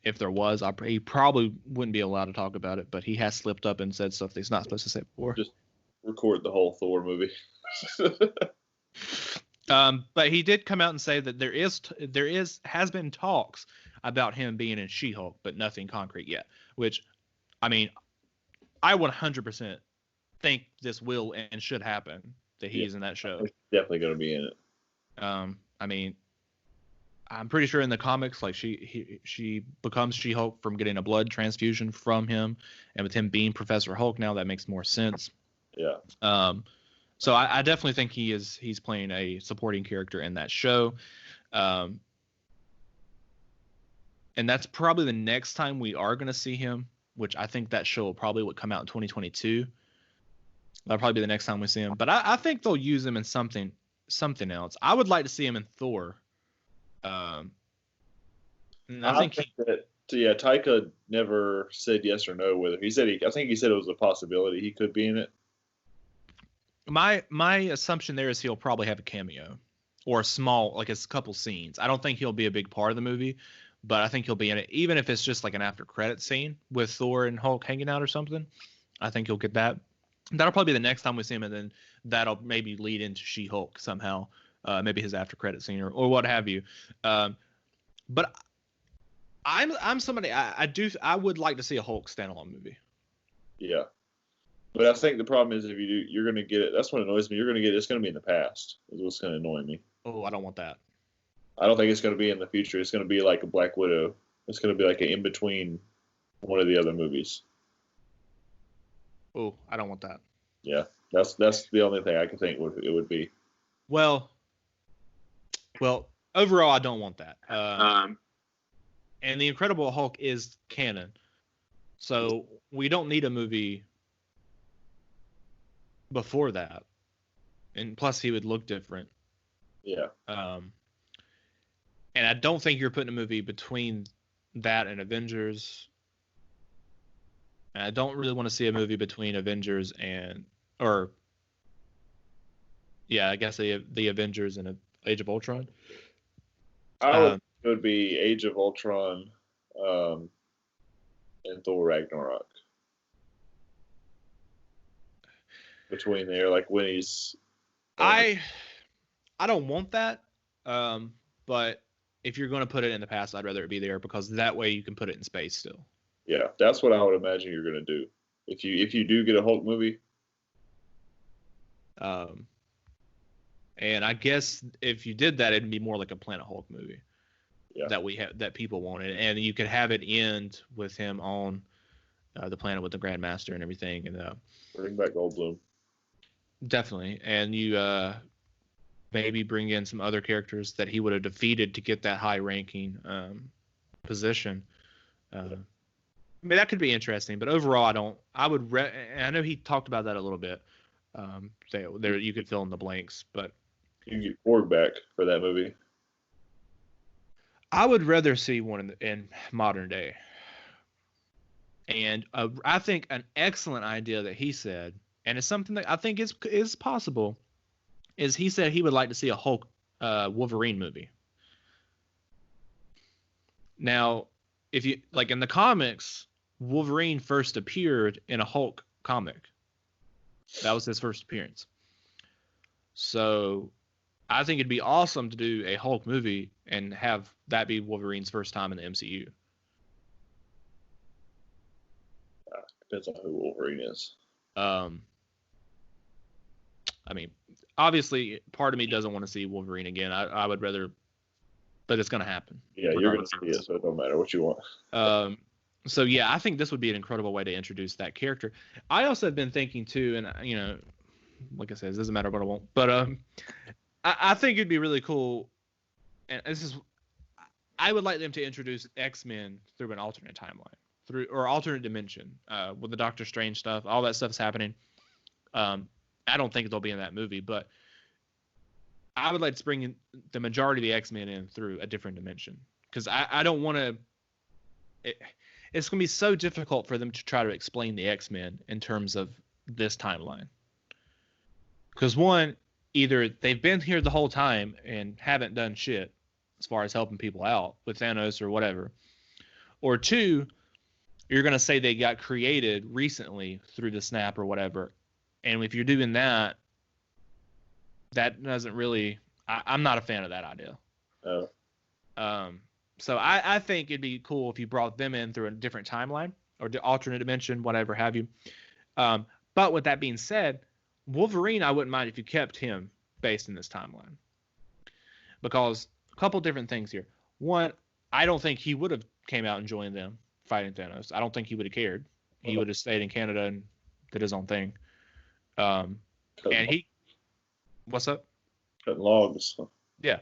If there was, he probably wouldn't be allowed to talk about it, but he has slipped up and said stuff that he's not supposed to say before. Just record the whole Thor movie. But he did come out and say that there has been talks about him being in She-Hulk, but nothing concrete yet. Which, I mean, I 100% think this will and should happen, that he's in that show. He's definitely going to be in it. I mean, I'm pretty sure in the comics, like she becomes She-Hulk from getting a blood transfusion from him, and with him being Professor Hulk now, that makes more sense. Yeah. So I definitely think he's playing a supporting character in that show. And that's probably the next time we are going to see him, which I think that show will probably would come out in 2022. That'll probably be the next time we see him. But I think they'll use him in something else. I would like to see him in Thor. I think Taika never said yes or no whether I think he said it was a possibility he could be in it. My assumption there is he'll probably have a cameo or a small, like a couple scenes. I don't think he'll be a big part of the movie, but I think he'll be in it, even if it's just like an after credit scene with Thor and Hulk hanging out or something. I think he'll get that. That'll probably be the next time we see him, and then that'll maybe lead into She-Hulk somehow, maybe his after credit scene or what have you. But I'm somebody I would like to see a Hulk standalone movie. Yeah. But I think the problem is if you do, you're going to get it. That's what annoys me. You're going to get it's going to be in the past. Is what's going to annoy me. Oh, I don't want that. I don't think it's going to be in the future. It's going to be like a Black Widow. It's going to be like an in between one of the other movies. Oh, I don't want that. Yeah, that's the only thing I can think it would be. Well, overall, I don't want that. And the Incredible Hulk is canon, so we don't need a movie before that, and plus he would look different. Yeah. And I don't think you're putting a movie between that and Avengers. And I don't really want to see a movie between Avengers I guess the Avengers and Age of Ultron. It would be Age of Ultron, and Thor Ragnarok. Between there, like when he's. I don't want that. But if you're going to put it in the past, I'd rather it be there because that way you can put it in space still. Yeah, that's what I would imagine you're going to do. If you do get a Hulk movie. And I guess if you did that, it'd be more like a Planet Hulk movie. Yeah. That people wanted, and you could have it end with him on the planet with the Grandmaster and everything, and bring back Goldblum. Definitely, and you maybe bring in some other characters that he would have defeated to get that high-ranking position. I mean, that could be interesting, but overall, I know he talked about that a little bit. There you could fill in the blanks, but you can get Korg back for that movie. I would rather see one in modern day. And I think an excellent idea that he said, and it's something that I think is possible, is he said he would like to see a Hulk Wolverine movie. Now, if you like in the comics, Wolverine first appeared in a Hulk comic. That was his first appearance. So I think it'd be awesome to do a Hulk movie and have that be Wolverine's first time in the MCU. Depends on who Wolverine is. I mean, obviously, part of me doesn't want to see Wolverine again. I would rather, but it's going to happen. Yeah, you're going to see it, so it don't matter what you want. So yeah, I think this would be an incredible way to introduce that character. I also have been thinking too, and like I said, it doesn't matter what I want, but I think it'd be really cool, and I would like them to introduce X-Men through an alternate timeline, or alternate dimension, with the Doctor Strange stuff. All that stuff's happening. I don't think they'll be in that movie, but I would like to bring in the majority of the X-Men in through a different dimension, because I don't want to. It's going to be so difficult for them to try to explain the X-Men in terms of this timeline. Because one, either they've been here the whole time and haven't done shit as far as helping people out with Thanos or whatever. Or two, you're going to say they got created recently through the snap or whatever. And if you're doing that, that doesn't really... I'm not a fan of that idea. Oh. So I think it'd be cool if you brought them in through a different timeline or the alternate dimension, whatever have you. But with that being said, Wolverine, I wouldn't mind if you kept him based in this timeline. Because a couple different things here. One, I don't think he would have came out and joined them fighting Thanos. I don't think he would have cared. He would have stayed in Canada and did his own thing. And he... What's up? Cutting logs. Yeah.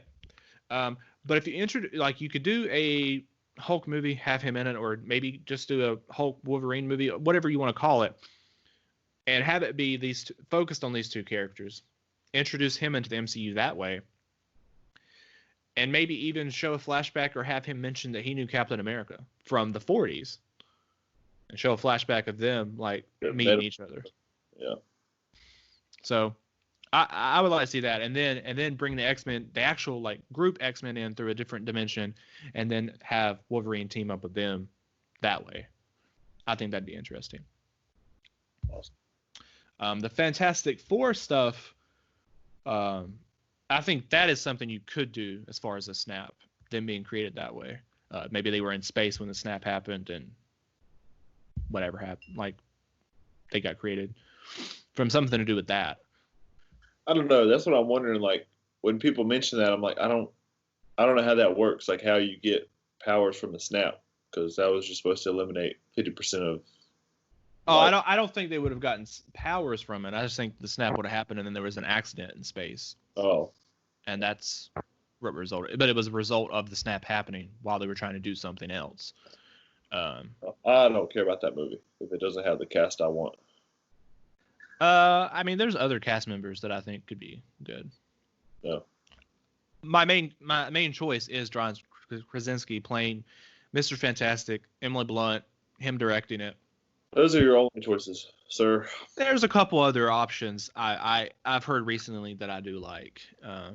But if you you could do a Hulk movie, have him in it, or maybe just do a Hulk Wolverine movie, whatever you want to call it, and have it be focused on these two characters. Introduce him into the MCU that way, and maybe even show a flashback or have him mention that he knew Captain America from the 40s, and show a flashback of them meeting each other. Yeah. So I would like to see that, and then bring the X-Men, the actual group X-Men in through a different dimension, and then have Wolverine team up with them that way. I think that'd be interesting. Awesome. The Fantastic Four stuff, I think that is something you could do as far as a snap, them being created that way. Maybe they were in space when the snap happened, and whatever happened, they got created from something to do with that. I don't know. That's what I'm wondering. When people mention that, I'm like, I don't know how that works. How you get powers from the snap, because that was just supposed to eliminate 50% of. Oh, I don't think they would have gotten powers from it. I just think the snap would have happened, and then there was an accident in space. Oh. And that's what resulted. But it was a result of the snap happening while they were trying to do something else. I don't care about that movie if it doesn't have the cast I want. There's other cast members that I think could be good. Yeah. My main choice is John Krasinski playing Mr. Fantastic, Emily Blunt, him directing it. Those are your only choices, sir. There's a couple other options I've heard recently that I do like. Yeah.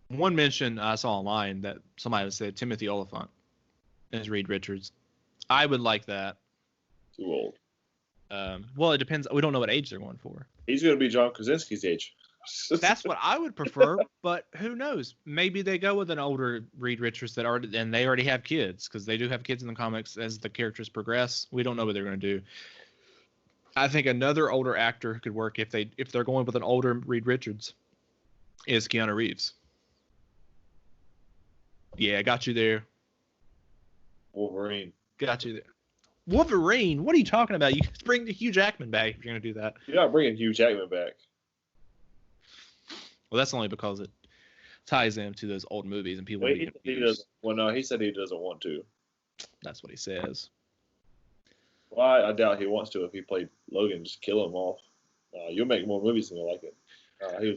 One mention I saw online that somebody said Timothy Olyphant as Reed Richards. I would like that. Too old. Well, it depends. We don't know what age they're going for. He's going to be John Krasinski's age. That's what I would prefer, but who knows? Maybe they go with an older Reed Richards and they already have kids, because they do have kids in the comics as the characters progress. We don't know what they're going to do. I think another older actor who could work if they're going with an older Reed Richards is Keanu Reeves. Yeah, I got you there. Wolverine. Got you there. Wolverine? What are you talking about? You bring the Hugh Jackman back if you're going to do that. You're not bringing Hugh Jackman back. Well, that's only because it ties them to those old movies and people. He said he doesn't want to. That's what he says. Well, I doubt he wants to. If he played Logan, just kill him off. You'll make more movies than you like it.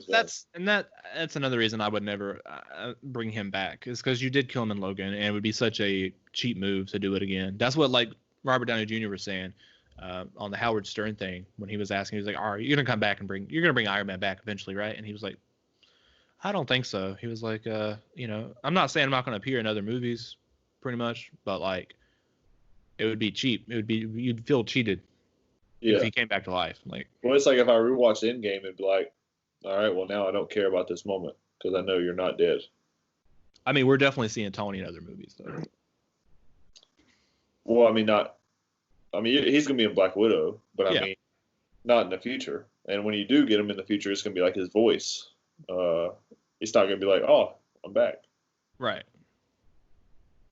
That's another reason I would never bring him back, is because you did kill him in Logan, and it would be such a cheap move to do it again. That's what Robert Downey Jr. was saying on the Howard Stern thing when he was asking. He was like, "All right, you're gonna come back and you're gonna bring Iron Man back eventually, right?" And he was like, "I don't think so." He was like, I'm not saying I'm not gonna appear in other movies, pretty much, but it would be cheap. You'd feel cheated if he came back to life. Well, it's like if I rewatched Endgame, it'd be like, all right, well now I don't care about this moment because I know you're not dead. We're definitely seeing Tony in other movies, though. Well, he's going to be in Black Widow, but not in the future. And when you do get him in the future, it's going to be like his voice. It's not going to be like, oh, I'm back. Right.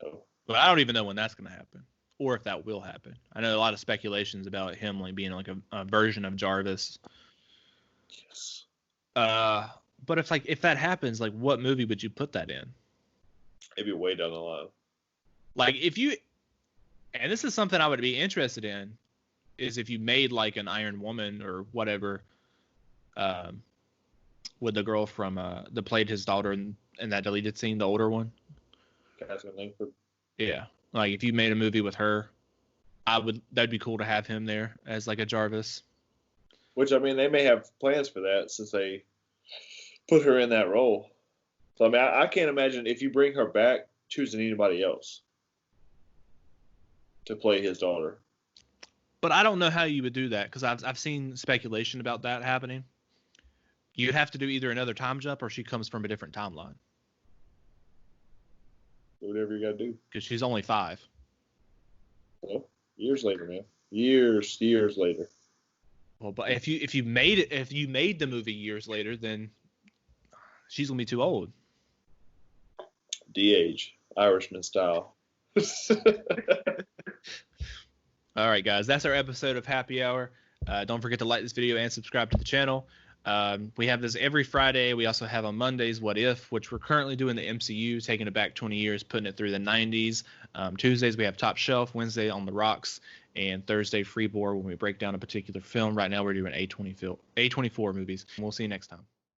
So. But I don't even know when that's going to happen. or if that will happen. I know a lot of speculations about him like being like a version of Jarvis. Yes. But if that happens, like what movie would you put that in? Maybe way down the line. Like if you, and this is something I would be interested in, is if you made like an Iron Woman or whatever, with the girl from that played his daughter in that deleted scene, the older one. Catherine Langford. Yeah, like if you made a movie with her, that'd be cool to have him there as like a Jarvis. Which, I mean, they may have plans for that since they put her in that role. So, I mean, I can't imagine if you bring her back choosing anybody else to play his daughter. But I don't know how you would do that because I've seen speculation about that happening. You'd have to do either another time jump or she comes from a different timeline. Whatever you got to do. Because she's only 5. Well, years later, man. Years later. Well, but if you made the movie years later, then she's gonna be too old. De-age, Irishman style. All right, guys, that's our episode of Happy Hour. Don't forget to like this video and subscribe to the channel. We have this every Friday. We also have on Mondays What If, which we're currently doing the MCU, taking it back 20 years, putting it through the 90s. Tuesdays we have Top Shelf, Wednesday On the Rocks, and Thursday Freeboard when we break down a particular film. Right now we're doing A24 movies. We'll see you next time.